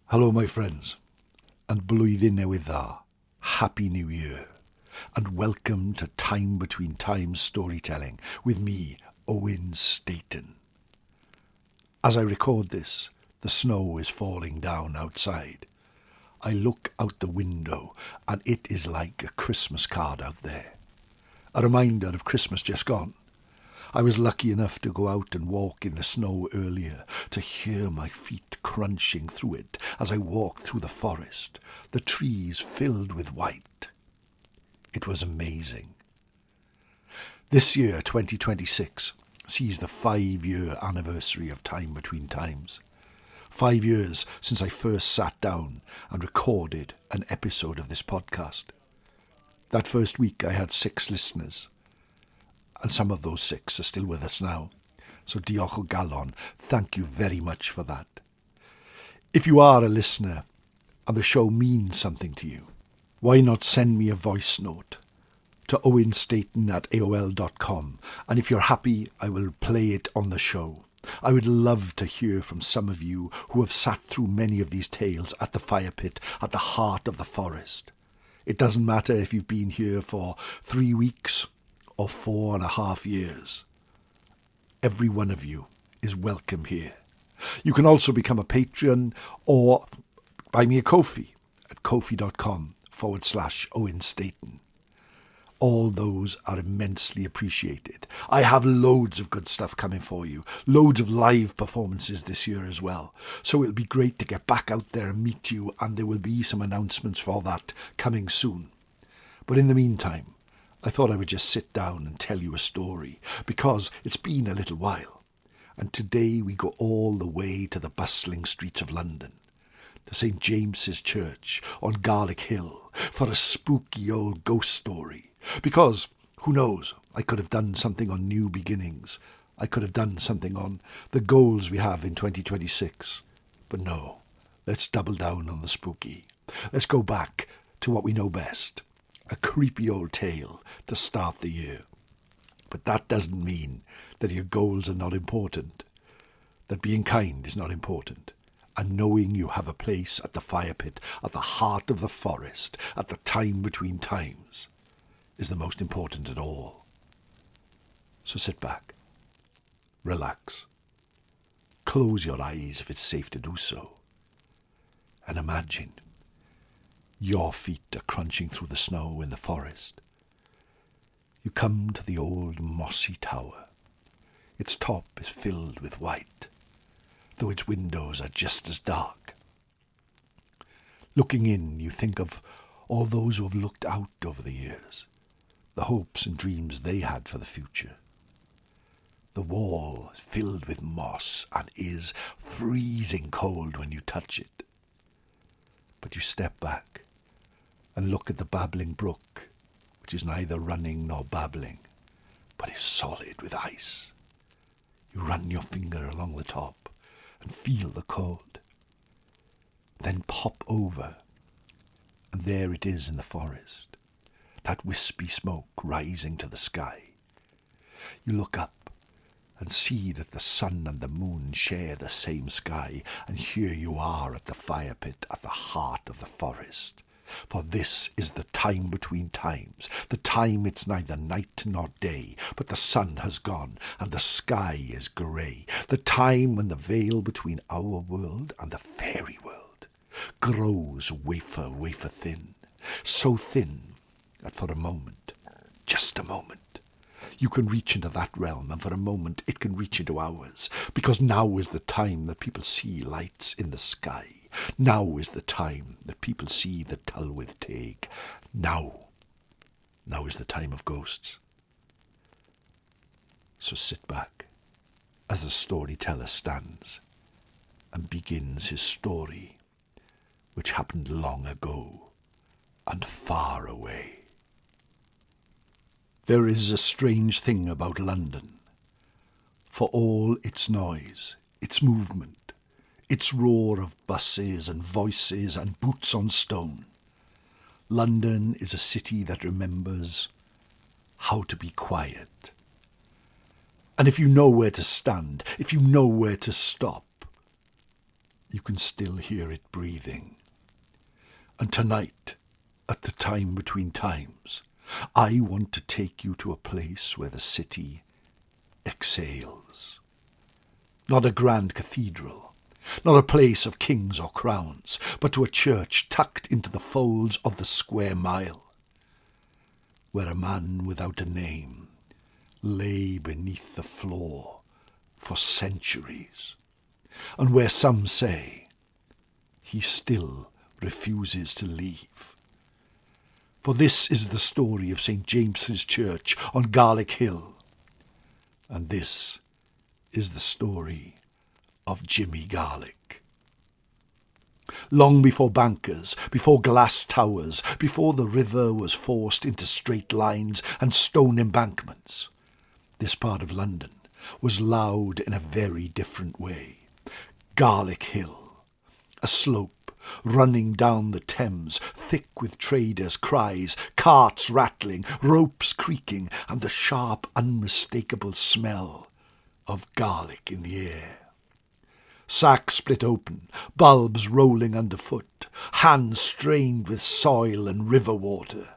Hello my friends, and blwyddyn newydd dda. Happy New Year, and welcome to Time Between Times storytelling with me, Owen Staton. As I record this, the snow is falling down outside. I look out the window and it is like a Christmas card out there. A reminder of Christmas just gone. I was lucky enough to go out and walk in the snow earlier, to hear my feet crunching through it as I walked through the forest, the trees filled with white. It was amazing. This year, 2026, sees the 5-year anniversary of Time Between Times. 5 years since I first sat down and recorded an episode of this podcast. That first week I had 6 listeners. And some of those 6 are still with us now. So diolch o galon, thank you very much for that. If you are a listener and the show means something to you, why not send me a voice note to owenstaton@aol.com, and if you're happy, I will play it on the show. I would love to hear from some of you who have sat through many of these tales at the fire pit, at the heart of the forest. It doesn't matter if you've been here for 3 weeks or 4.5 years. Every one of you is welcome here. You can also become a patron or buy me a Ko-fi at kofi.com/Owen Staton. All those are immensely appreciated. I have loads of good stuff coming for you, loads of live performances this year as well. So it'll be great to get back out there and meet you, and there will be some announcements for that coming soon. But in the meantime, I thought I would just sit down and tell you a story, because it's been a little while. And today we go all the way to the bustling streets of London, to St. James's Church on Garlick Hill, for a spooky old ghost story. Because, who knows, I could have done something on new beginnings. I could have done something on the goals we have in 2026. But no, let's double down on the spooky. Let's go back to what we know best. A creepy old tale to start the year. But that doesn't mean that your goals are not important, that being kind is not important, and knowing you have a place at the fire pit, at the heart of the forest, at the time between times, is the most important at all. So sit back, relax, close your eyes if it's safe to do so, and imagine your feet are crunching through the snow in the forest. You come to the old mossy tower. Its top is filled with white, though its windows are just as dark. Looking in, you think of all those who have looked out over the years, the hopes and dreams they had for the future. The wall is filled with moss and is freezing cold when you touch it. But you step back and look at the babbling brook, which is neither running nor babbling, but is solid with ice. You run your finger along the top and feel the cold. Then pop over, and there it is in the forest, that wispy smoke rising to the sky. You look up and see that the sun and the moon share the same sky, and here you are at the fire pit at the heart of the forest. For this is the time between times, the time it's neither night nor day, but the sun has gone and the sky is grey, the time when the veil between our world and the fairy world grows wafer thin, so thin that for a moment, just a moment, you can reach into that realm, and for a moment it can reach into ours, because now is the time that people see lights in the sky. Now is the time that people see the Tylwyth Teg. Now is the time of ghosts. So sit back as the storyteller stands and begins his story, which happened long ago and far away. There is a strange thing about London. For all its noise, its movement, its roar of buses and voices and boots on stone, London is a city that remembers how to be quiet. And if you know where to stand, if you know where to stop, you can still hear it breathing. And tonight, at the time between times, I want to take you to a place where the city exhales. Not a grand cathedral, not a place of kings or crowns, but to a church tucked into the folds of the square mile, where a man without a name lay beneath the floor for centuries, and where some say he still refuses to leave. For this is the story of St. James's Church on Garlick Hill, and this is the story of Jimmy Garlick. Long before bankers, before glass towers, before the river was forced into straight lines and stone embankments, this part of London was loud in a very different way. Garlick Hill, a slope running down the Thames, thick with traders' cries, carts rattling, ropes creaking, and the sharp, unmistakable smell of garlic in the air. Sacks split open, bulbs rolling underfoot, hands strained with soil and river water.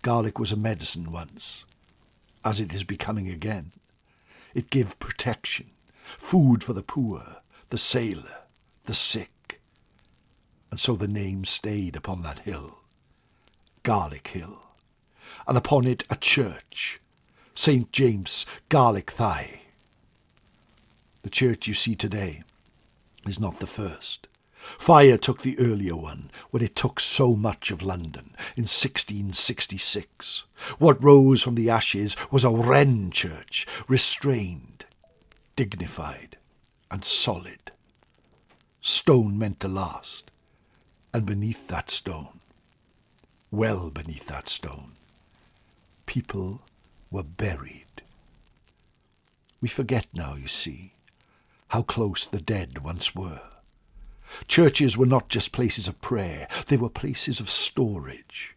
Garlic was a medicine once, as it is becoming again. It gave protection, food for the poor, the sailor, the sick. And so the name stayed upon that hill, Garlick Hill, and upon it a church, St. James Garlick.The. The church you see today is not the first. Fire took the earlier one when it took so much of London in 1666. What rose from the ashes was a wren church, restrained, dignified, and solid. Stone meant to last. And beneath that stone, well beneath that stone, people were buried. We forget now, you see, how close the dead once were. Churches were not just places of prayer, they were places of storage,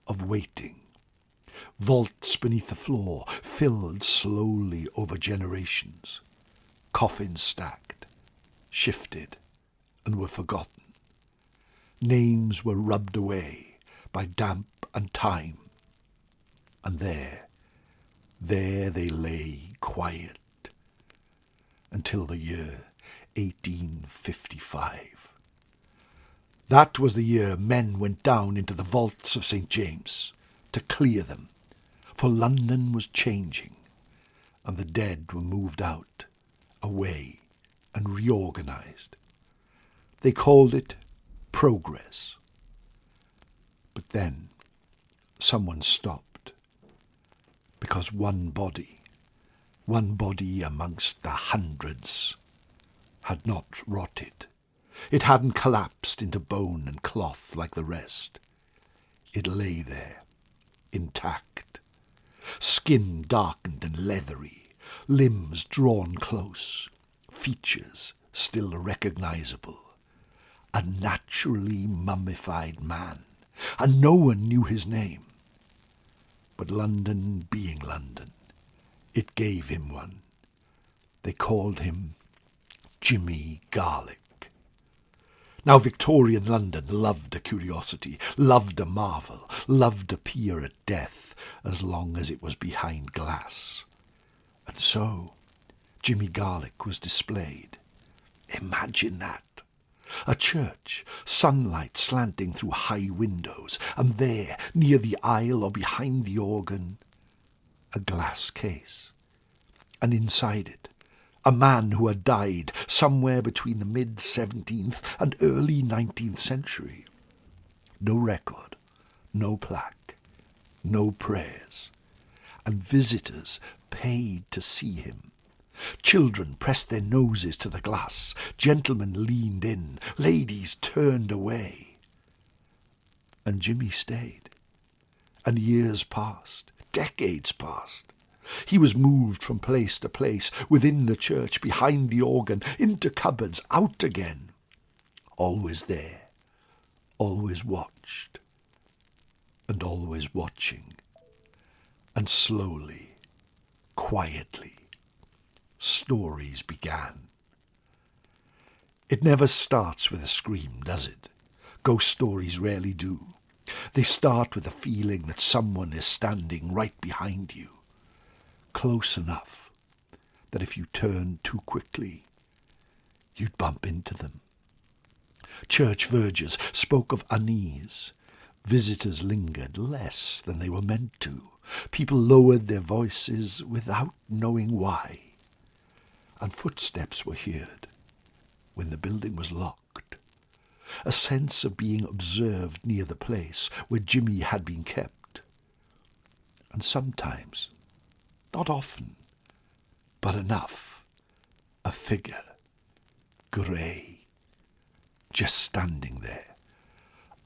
of waiting. Vaults beneath the floor filled slowly over generations. Coffins stacked, shifted, and were forgotten. Names were rubbed away by damp and time. And there they lay quiet until the year 1855. That was the year men went down into the vaults of St. James to clear them, for London was changing, and the dead were moved out, away, and reorganized. They called it progress. But then someone stopped, because one body amongst the hundreds, had not rotted. It hadn't collapsed into bone and cloth like the rest. It lay there, intact, skin darkened and leathery, limbs drawn close, features still recognizable. A naturally mummified man, and no one knew his name. But London being London, it gave him one. They called him Jimmy Garlick. Now Victorian London loved a curiosity, loved a marvel, loved to peer at death as long as it was behind glass. And so Jimmy Garlick was displayed. Imagine that. A church, sunlight slanting through high windows, and there, near the aisle or behind the organ, a glass case. And inside it, a man who had died somewhere between the mid-17th and early 19th century. No record, no plaque, no prayers, and visitors paid to see him. Children pressed their noses to the glass, gentlemen leaned in, ladies turned away. And Jimmy stayed, and years passed, decades past. He was moved from place to place, within the church, behind the organ, into cupboards, out again. Always there, always watched, and always watching. And slowly, quietly, stories began. It never starts with a scream, does it? Ghost stories rarely do. They start with a feeling that someone is standing right behind you, close enough that if you turned too quickly, you'd bump into them. Church vergers spoke of unease. Visitors lingered less than they were meant to. People lowered their voices without knowing why. And footsteps were heard when the building was locked. A sense of being observed near the place where Jimmy had been kept. And sometimes, not often, but enough, a figure, grey, just standing there,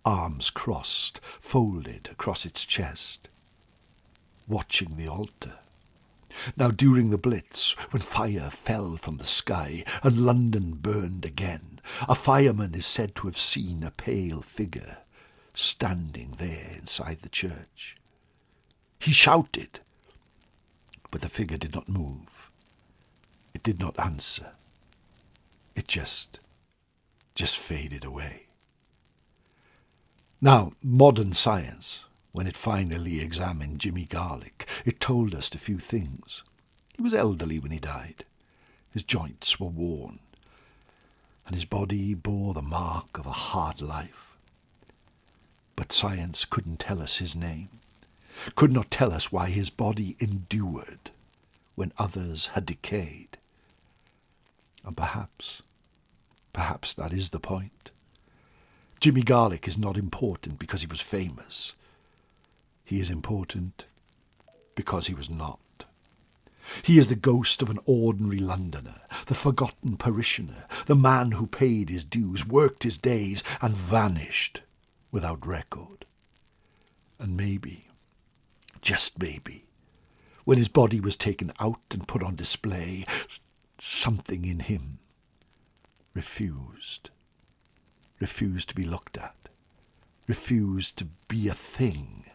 arms crossed, folded across its chest, watching the altar. Now during the Blitz, when fire fell from the sky and London burned again, a fireman is said to have seen a pale figure standing there inside the church. He shouted, but the figure did not move. It did not answer. It just faded away. Now, modern science, when it finally examined Jimmy Garlick, it told us a few things. He was elderly when he died. His joints were worn, and his body bore the mark of a hard life. But science couldn't tell us his name, could not tell us why his body endured when others had decayed. And perhaps that is the point. Jimmy Garlick is not important because he was famous. He is important because he was not. He is the ghost of an ordinary Londoner, the forgotten parishioner, the man who paid his dues, worked his days, and vanished without record. And maybe, just maybe, when his body was taken out and put on display, something in him refused to be looked at, refused to be a thing.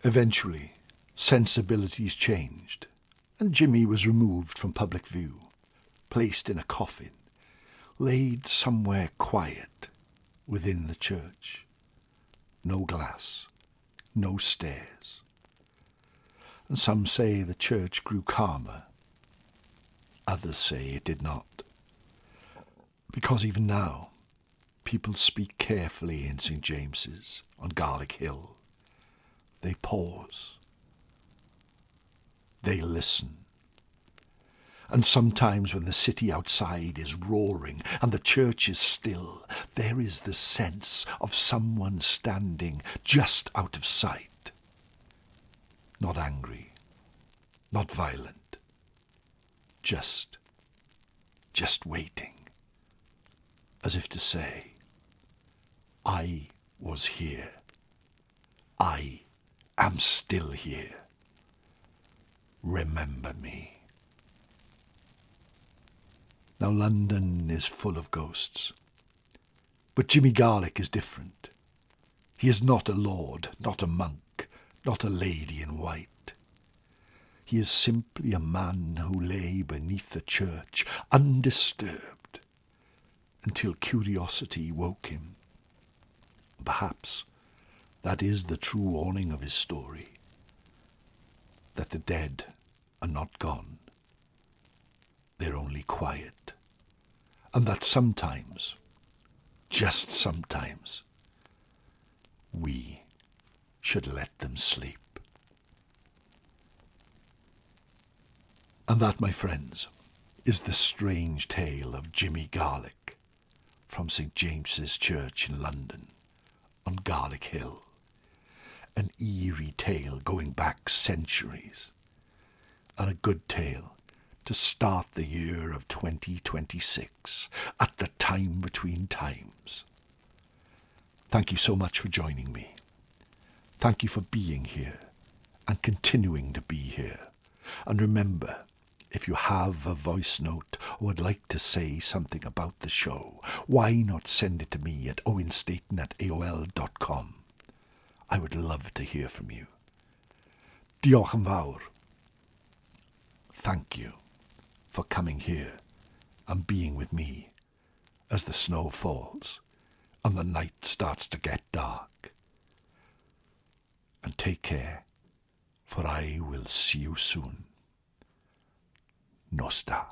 Eventually, sensibilities changed, and Jimmy was removed from public view, placed in a coffin, laid somewhere quiet within the church. No glass, no stairs. And some say the church grew calmer. Others say it did not. Because even now, people speak carefully in St. James's, on Garlick Hill. They pause. They listen. And sometimes when the city outside is roaring and the church is still, there is the sense of someone standing just out of sight. Not angry, not violent, just waiting, as if to say, I was here. I am still here. Remember me. Now London is full of ghosts, but Jimmy Garlick is different. He is not a lord, not a monk, not a lady in white. He is simply a man who lay beneath the church, undisturbed, until curiosity woke him. Perhaps that is the true warning of his story, that the dead are not gone. They're only quiet, and that sometimes, just sometimes, we should let them sleep. And that, my friends, is the strange tale of Jimmy Garlick from St. James's Church in London, on Garlick Hill. An eerie tale going back centuries, and a good tale to start the year of 2026, at the time between times. Thank you so much for joining me. Thank you for being here, and continuing to be here. And remember, if you have a voice note or would like to say something about the show, why not send it to me at owenstaton@aol.com. I would love to hear from you. Diolch yn fawr. Thank you for coming here and being with me as the snow falls and the night starts to get dark. And take care, for I will see you soon. Nos da.